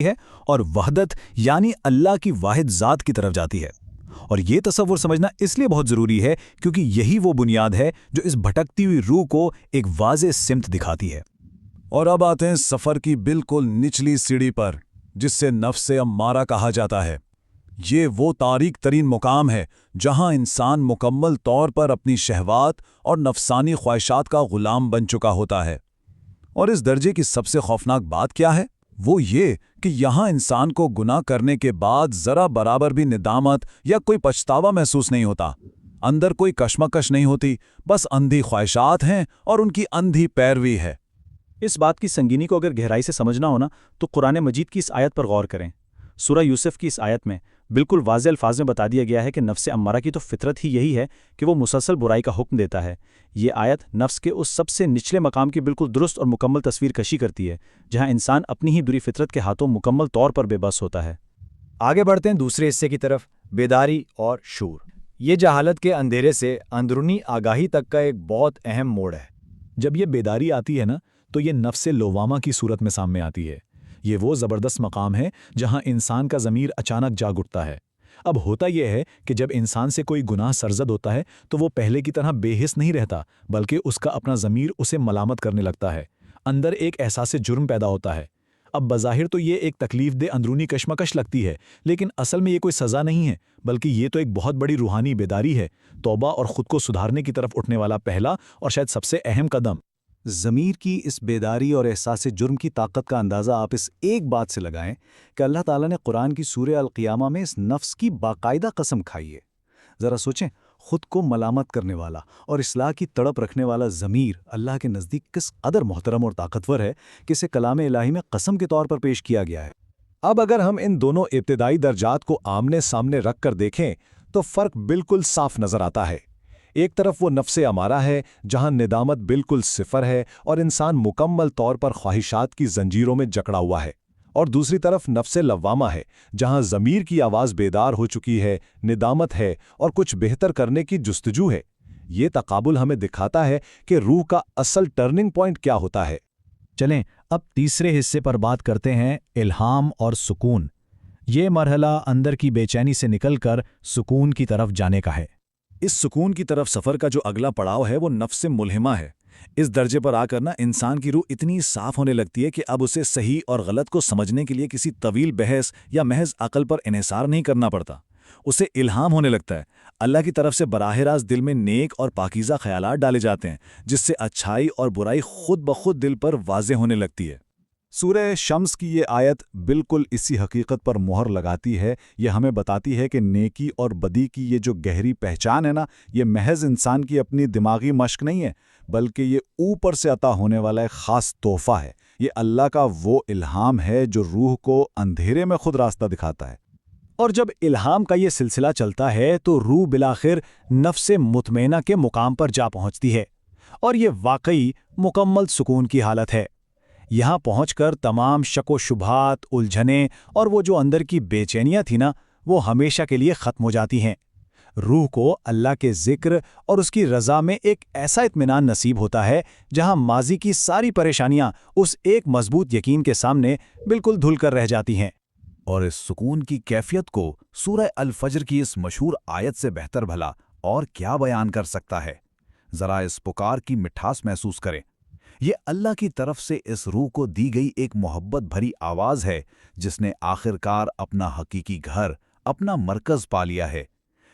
ہے اور وحدت یعنی اللہ کی واحد ذات کی طرف جاتی ہے۔ اور یہ تصور سمجھنا اس لیے بہت ضروری ہے کیونکہ یہی وہ بنیاد ہے جو اس بھٹکتی ہوئی روح کو ایک واضح سمت دکھاتی ہے۔ اور اب آتے ہیں سفر کی بالکل نچلی سیڑھی پر، جس سے نفس امارہ کہا جاتا ہے۔ یہ وہ تاریک ترین مقام ہے جہاں انسان مکمل طور پر اپنی شہوات اور نفسانی خواہشات کا غلام بن چکا ہوتا ہے۔ اور اس درجے کی سب سے خوفناک بات کیا ہے؟ وہ یہ کہ یہاں انسان کو گناہ کرنے کے بعد ذرا برابر بھی ندامت یا کوئی پچھتاوا محسوس نہیں ہوتا۔ اندر کوئی کشمکش نہیں ہوتی، بس اندھی خواہشات ہیں اور ان کی اندھی پیروی ہے۔ اس بات کی سنگینی کو اگر گہرائی سے سمجھنا ہونا تو قرآن مجید کی اس آیت پر غور کریں۔ سورہ یوسف کی اس آیت میں بالکل واضح الفاظ میں بتا دیا گیا ہے کہ نفس امارہ کی تو فطرت ہی یہی ہے کہ وہ مسلسل برائی کا حکم دیتا ہے۔ یہ آیت نفس کے اس سب سے نچلے مقام کی بالکل درست اور مکمل تصویر کشی کرتی ہے، جہاں انسان اپنی ہی بری فطرت کے ہاتھوں مکمل طور پر بے بس ہوتا ہے۔ آگے بڑھتے ہیں دوسرے حصے کی طرف، بیداری اور شعور۔ یہ جہالت کے اندھیرے سے اندرونی آگاہی تک کا ایک بہت اہم موڑ ہے۔ جب یہ بیداری آتی ہے نا، تو یہ نفس لوامہ کی صورت میں سامنے آتی ہے۔ یہ وہ زبردست مقام ہے جہاں انسان کا ضمیر اچانک جاگ اٹھتا ہے۔ اب ہوتا یہ ہے کہ جب انسان سے کوئی گناہ سرزد ہوتا ہے تو وہ پہلے کی طرح بے حس نہیں رہتا، بلکہ اس کا اپنا ضمیر اسے ملامت کرنے لگتا ہے۔ اندر ایک احساس جرم پیدا ہوتا ہے۔ اب بظاہر تو یہ ایک تکلیف دہ اندرونی کشمکش لگتی ہے، لیکن اصل میں یہ کوئی سزا نہیں ہے، بلکہ یہ تو ایک بہت بڑی روحانی بیداری ہے، توبہ اور خود کو سدھارنے کی طرف اٹھنے والا پہلا اور شاید سب سے اہم قدم۔ ضمیر کی اس بیداری اور احساس جرم کی طاقت کا اندازہ آپ اس ایک بات سے لگائیں کہ اللہ تعالیٰ نے قرآن کی سورہ القیامہ میں اس نفس کی باقاعدہ قسم کھائی ہے۔ ذرا سوچیں، خود کو ملامت کرنے والا اور اصلاح کی تڑپ رکھنے والا ضمیر اللہ کے نزدیک کس قدر محترم اور طاقتور ہے کہ اسے کلام الہی میں قسم کے طور پر پیش کیا گیا ہے۔ اب اگر ہم ان دونوں ابتدائی درجات کو آمنے سامنے رکھ کر دیکھیں تو فرق بالکل صاف نظر آتا ہے۔ ایک طرف وہ نفس امارہ ہے جہاں ندامت بالکل صفر ہے اور انسان مکمل طور پر خواہشات کی زنجیروں میں جکڑا ہوا ہے، اور دوسری طرف نفس لوامہ ہے جہاں ضمیر کی آواز بیدار ہو چکی ہے، ندامت ہے اور کچھ بہتر کرنے کی جستجو ہے۔ یہ تقابل ہمیں دکھاتا ہے کہ روح کا اصل ٹرننگ پوائنٹ کیا ہوتا ہے۔ چلیں اب تیسرے حصے پر بات کرتے ہیں، الہام اور سکون۔ یہ مرحلہ اندر کی بے چینی سے نکل کر سکون کی طرف جانے کا ہے۔ اس سکون کی طرف سفر کا جو اگلا پڑاؤ ہے وہ نفس ملہمہ ہے۔ اس درجے پر آ کر انسان کی روح اتنی صاف ہونے لگتی ہے کہ اب اسے صحیح اور غلط کو سمجھنے کے لیے کسی طویل بحث یا محض عقل پر انحصار نہیں کرنا پڑتا۔ اسے الہام ہونے لگتا ہے، اللہ کی طرف سے براہ راست دل میں نیک اور پاکیزہ خیالات ڈالے جاتے ہیں، جس سے اچھائی اور برائی خود بخود دل پر واضح ہونے لگتی ہے۔ سورہ شمس کی یہ آیت بالکل اسی حقیقت پر مہر لگاتی ہے۔ یہ ہمیں بتاتی ہے کہ نیکی اور بدی کی یہ جو گہری پہچان ہے نا، یہ محض انسان کی اپنی دماغی مشق نہیں ہے، بلکہ یہ اوپر سے عطا ہونے والا ایک خاص تحفہ ہے۔ یہ اللہ کا وہ الہام ہے جو روح کو اندھیرے میں خود راستہ دکھاتا ہے۔ اور جب الہام کا یہ سلسلہ چلتا ہے تو روح بالآخر نفس مطمئنہ کے مقام پر جا پہنچتی ہے، اور یہ واقعی مکمل سکون کی حالت ہے۔ یہاں پہنچ کر تمام شک و شبہات، الجھنیں اور وہ جو اندر کی بے چینیاں تھیں نا، وہ ہمیشہ کے لیے ختم ہو جاتی ہیں۔ روح کو اللہ کے ذکر اور اس کی رضا میں ایک ایسا اطمینان نصیب ہوتا ہے جہاں ماضی کی ساری پریشانیاں اس ایک مضبوط یقین کے سامنے بالکل دھل کر رہ جاتی ہیں۔ اور اس سکون کی کیفیت کو سورہ الفجر کی اس مشہور آیت سے بہتر بھلا اور کیا بیان کر سکتا ہے؟ ذرا اس پکار کی مٹھاس محسوس کریں۔ یہ اللہ کی طرف سے اس روح کو دی گئی ایک محبت بھری آواز ہے جس نے آخرکار اپنا حقیقی گھر، اپنا مرکز پا لیا ہے۔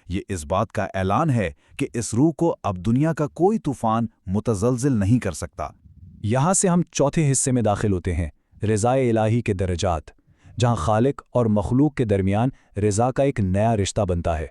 یہ اس بات کا اعلان ہے کہ اس روح کو اب دنیا کا کوئی طوفان متزلزل نہیں کر سکتا۔ یہاں سے ہم چوتھے حصے میں داخل ہوتے ہیں، رضا الہی کے درجات، جہاں خالق اور مخلوق کے درمیان رضا کا ایک نیا رشتہ بنتا ہے۔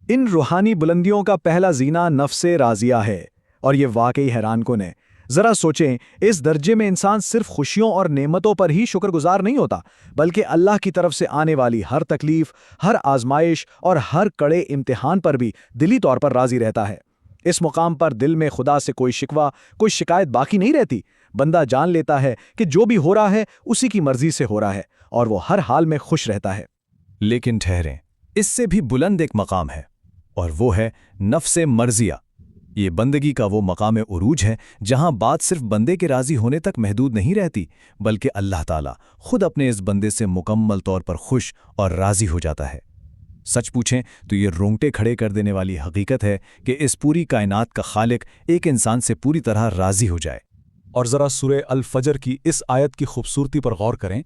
ان روحانی بلندیوں کا پہلا زینہ نفس راضیہ ہے، اور یہ واقعی حیران کن ہے۔ ذرا سوچیں، اس درجے میں انسان صرف خوشیوں اور نعمتوں پر ہی شکر گزار نہیں ہوتا، بلکہ اللہ کی طرف سے آنے والی ہر تکلیف، ہر آزمائش اور ہر کڑے امتحان پر بھی دلی طور پر راضی رہتا ہے۔ اس مقام پر دل میں خدا سے کوئی شکوہ، کوئی شکایت باقی نہیں رہتی۔ بندہ جان لیتا ہے کہ جو بھی ہو رہا ہے اسی کی مرضی سے ہو رہا ہے، اور وہ ہر حال میں خوش رہتا ہے۔ لیکن ٹھہریں، اس سے بھی بلند ایک مقام ہے، اور وہ ہے نفس مرضیہ۔ یہ بندگی کا وہ مقام عروج ہے جہاں بات صرف بندے کے راضی ہونے تک محدود نہیں رہتی، بلکہ اللہ تعالیٰ خود اپنے اس بندے سے مکمل طور پر خوش اور راضی ہو جاتا ہے۔ سچ پوچھیں تو یہ رونگٹے کھڑے کر دینے والی حقیقت ہے کہ اس پوری کائنات کا خالق ایک انسان سے پوری طرح راضی ہو جائے۔ اور ذرا سورہ الفجر کی اس آیت کی خوبصورتی پر غور کریں۔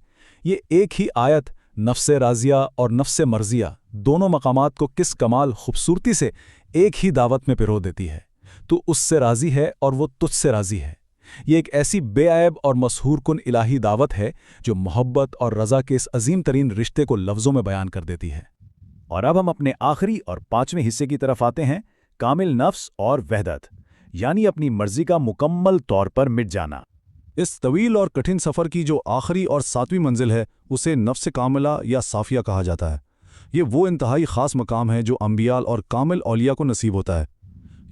یہ ایک ہی آیت نفس راضیہ اور نفس مرضیہ دونوں مقامات کو کس کمال خوبصورتی سے ایک ہی دعوت میں پرو دیتی ہے۔ تو اس سے راضی ہے اور وہ تجھ سے راضی ہے۔ یہ ایک ایسی بے عیب اور مسحور کن الہی دعوت ہے جو محبت اور رضا کے اس عظیم ترین رشتے کو لفظوں میں بیان کر دیتی ہے۔ اور اب ہم اپنے آخری اور 5ویں حصے کی طرف آتے ہیں، کامل نفس اور وحدت، یعنی اپنی مرضی کا مکمل طور پر مٹ جانا۔ اس طویل اور کٹھن سفر کی جو آخری اور 7ویں منزل ہے اسے نفس کاملہ یا صافیہ کہا جاتا ہے۔ یہ وہ انتہائی خاص مقام ہے جو انبیاء اور کامل اولیاء کو نصیب ہوتا ہے۔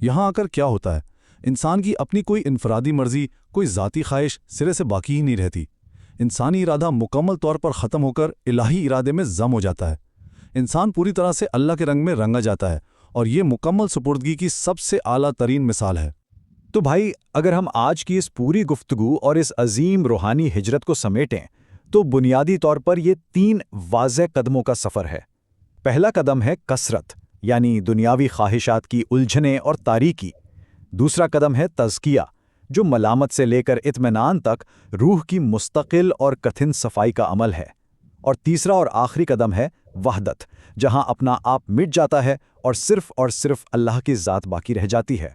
یہاں آ کر کیا ہوتا ہے؟ انسان کی اپنی کوئی انفرادی مرضی، کوئی ذاتی خواہش سرے سے باقی ہی نہیں رہتی۔ انسانی ارادہ مکمل طور پر ختم ہو کر الہی ارادے میں ضم ہو جاتا ہے۔ انسان پوری طرح سے اللہ کے رنگ میں رنگا جاتا ہے، اور یہ مکمل سپردگی کی سب سے اعلیٰ ترین مثال ہے۔ تو بھائی، اگر ہم آج کی اس پوری گفتگو اور اس عظیم روحانی ہجرت کو سمیٹیں تو بنیادی طور پر یہ 3 واضح قدموں کا سفر ہے۔ پہلا قدم ہے کثرت، یعنی دنیاوی خواہشات کی الجھنیں اور تاریکی۔ دوسرا قدم ہے تزکیہ، جو ملامت سے لے کر اطمینان تک روح کی مستقل اور کٹھن صفائی کا عمل ہے۔ اور تیسرا اور آخری قدم ہے وحدت، جہاں اپنا آپ مٹ جاتا ہے اور صرف اللہ کی ذات باقی رہ جاتی ہے۔